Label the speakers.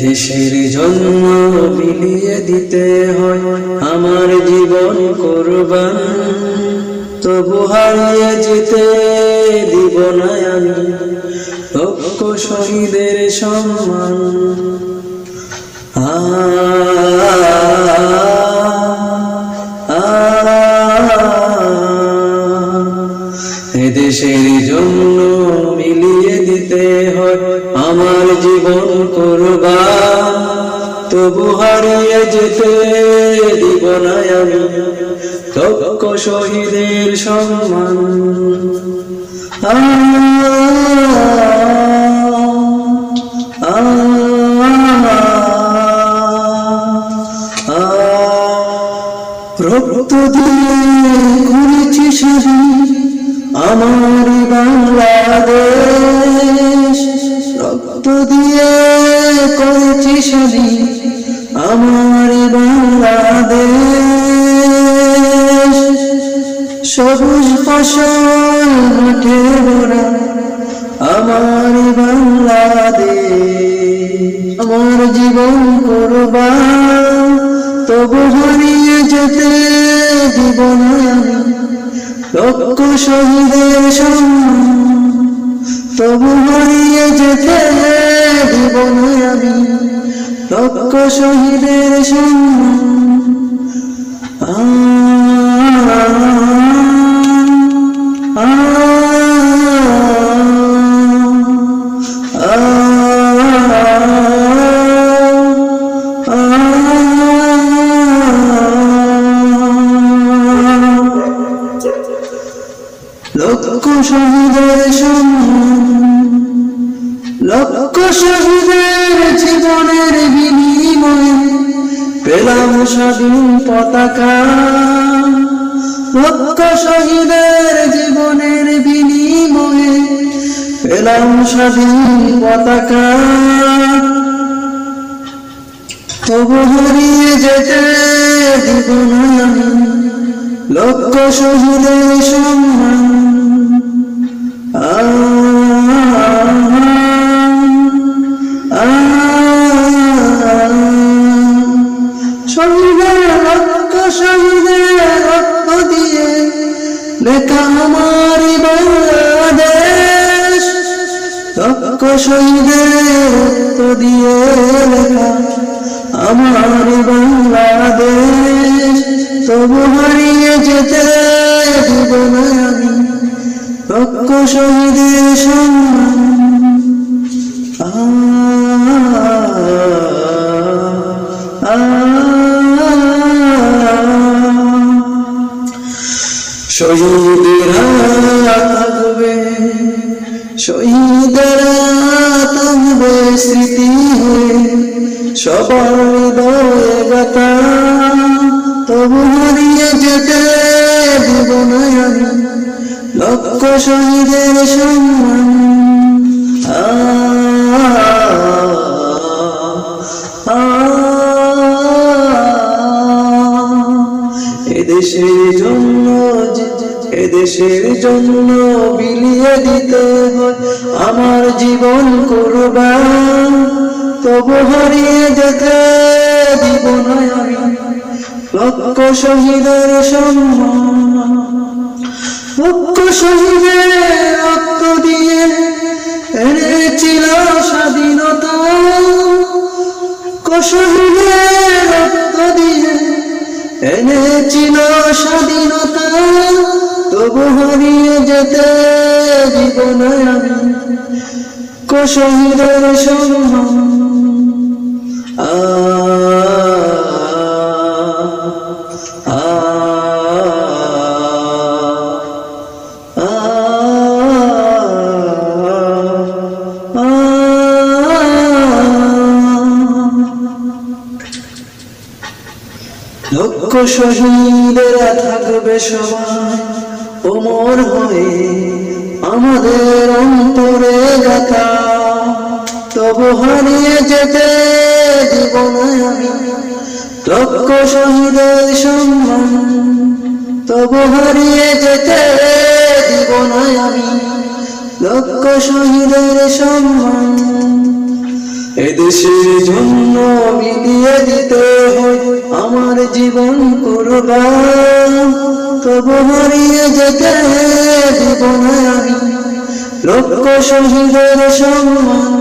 Speaker 1: দেশের জন্য বিলিয়ে দিতে হয় আমার জীবন কুরবান, তবু হারিয়ে যেতে দিব না আমি লক্ষ শহীদের সম্মান। দেশের জন্য মিলিয়ে দিতে হয় আমার জীবন কুরবান, তবু হারিয়ে যেতে দিব না আমি লক্ষ শহীদের সম্মান। রক্ত দিয়ে করেছি স্বাধীন আমার বাংলাদেশ, রক্ত দিয়ে করেছি স্বাধীন আমার বাংলাদেশ। সবুজ ফসল মাঠে ভরা আমার বাংলাদেশ, আমার জীবন কুরবান, তবু হারিয়ে যেতে দিব না আমি লক্ষ শহীদের সম্মান, তবু হারিয়ে যেতে দিব না আমি লক্ষ শহীদের সম্মান। লক্ষ শহীদের সম্মান, লক্ষ শহীদের জীবনের বিনিময়ে পেলাম স্বাধীন পতাকা, লক্ষ শহীদের জীবনের বিনিময়ে পেলাম স্বাধীন পতাকা, তবু হারিয়ে যেতে দিব না আমি লক্ষ শহীদের সম্মান। শহীদের লক্ষ শহীদের রক্ত দিয়ে লেখা আমার বাংলাদেশ, লক্ষ শহীদের রক্ত দিয়ে লেখা আমার বাংলাদেশ, তবু হারিয়ে যেতে দিব না আমি লক্ষ শহীদের সম্মান। শহীদেরা থাকবে, শহীদেরা থাকবে স্মৃতি হয়ে সবার হৃদয়ে গাথা, তবু হারিয়ে যেতে দিব না আমি লক্ষ শহীদের সম্মান। এদেশের জন্য, এদেশের জন্য বিলিয়ে দিতে হয় আমার জীবন কুরবান, তবু হারিয়ে যেতে দিব না আমি লক্ষ শহীদের সম্মান। লক্ষ শহীদের রক্ত দিয়ে এনেছিল স্বাধীনতা, শহীদের রক্ত দিয়ে এনেছিল স্বাধীনতা, তবু হারিয়ে যেতে দিব না আমি শহীদের সম্মান। লক্ষ শহীদেরা থাকবে সবাই অমর হয়ে আমাদের অন্তরে গাথা, তবু হারিয়ে যেতে দিব না আমি লক্ষ শহীদের সম্মান, তবু হারিয়ে যেতে দিব না আমি লক্ষ শহীদের সম্মান। এদেশের জন্য বিলিয়ে দিতে হয় আমার জীবন কুরবান, তবু হারিয়ে যেতে দিব না আমি লক্ষ শহীদের সম্মান।